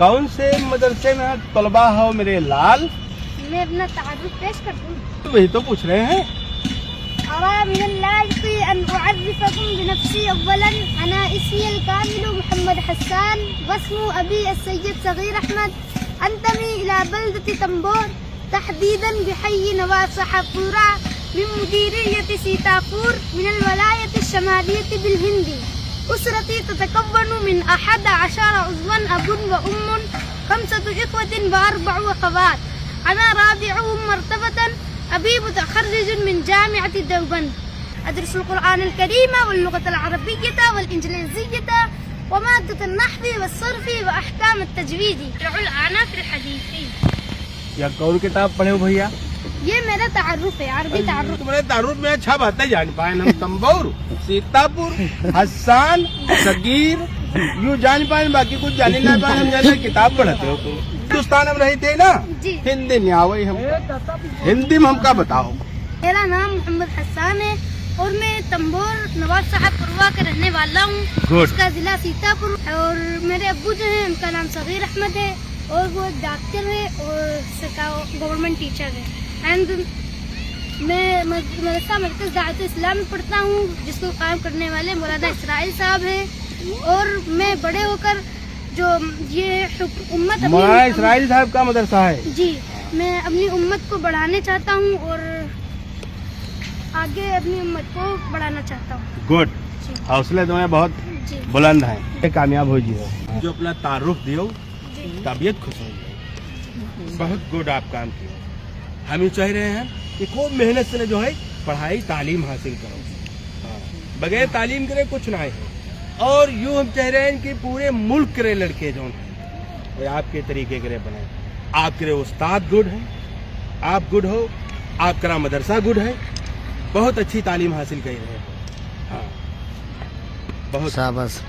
कौन से मदरसे में तलबा हो मेरे लाल? मैं अपना तारुफ पेश कर दूं। वही तो पूछ रहे हैं। أرى من اللائق أن أعرفكم بنفسي أولا. أنا اسمي الكامل محمد حسان واسم أبي السيد صغير أحمد. أنتمي إلى بلدة تنبور تحديدا بحي نواف صحافورة من مديرية سيتاپور من الولاية الشمالية بالهند. أسرتي تتكون من 11 عضوا أب وأم 5 إخوة و4 أخوات. أنا رابعهم مرتبة. أبي متخرج من جامعة دیوبند. أدرس القرآن الكريم واللغة العربية والإنجليزية ومادة النحو والصرف وأحكام التجويد. الآن في الحديث. या कौन किताब पढ़े हो भैया? ये मेरा तारुफ है, अरबी तारुफ. तुम्हारे तारुफ में अच्छा बात है जान पाए हम तंबोर सीतापुर हसान सगीर यूँ जान पाए, बाकी कुछ जाने ना पाए. हम जैसे किताब पढ़ते हो तुम हिंदुस्तान में रही थे ना? जी. हिंदी नहीं आवई हम, हिंदी में हमका बताओ. मेरा नाम मोहम्मद हसान है और मैं तंबोर नवाब साहबपुरवा का रहने वाला हूँ. Good. उसका जिला सीतापुर. और मेरे अब्बू जो हैं उनका नाम सगीर अहमद है और वो डॉक्टर है और गवर्नमेंट टीचर है. एंड मैं मदरसा मरकज़ दावत इस्लाम में पढ़ता हूँ जिसको कायम करने वाले मौलाना इसराइल साहब हैं. और मैं बड़े होकर जो ये उम्मत मौलाना इसराइल साहब का मदरसा है. जी, मैं अपनी उम्मत को बढ़ाने चाहता हूँ और आगे अपनी उम्मत को बढ़ाना चाहता हूँ. गुड. हौसले तुम्हें बहुत जी. बुलंद है. कामयाब हो जी हो जो अपना तारुफ दियो, जी. तबीयत खुश हो गई. बहुत गुड आप काम किए. हम ये चाह रहे हैं कि खूब मेहनत से जो है पढ़ाई तालीम हासिल करो. हाँ, बगैर तालीम करे कुछ ना है. और यूँ हम चाह रहे हैं कि पूरे मुल्क के लड़के जो हैं वो आपके तरीके के बने. आपके उस्ताद गुड हैं, आप गुड हो, आपका मदरसा गुड है, बहुत अच्छी तालीम हासिल कर रहे हैं. हाँ, बहुत शाबाश.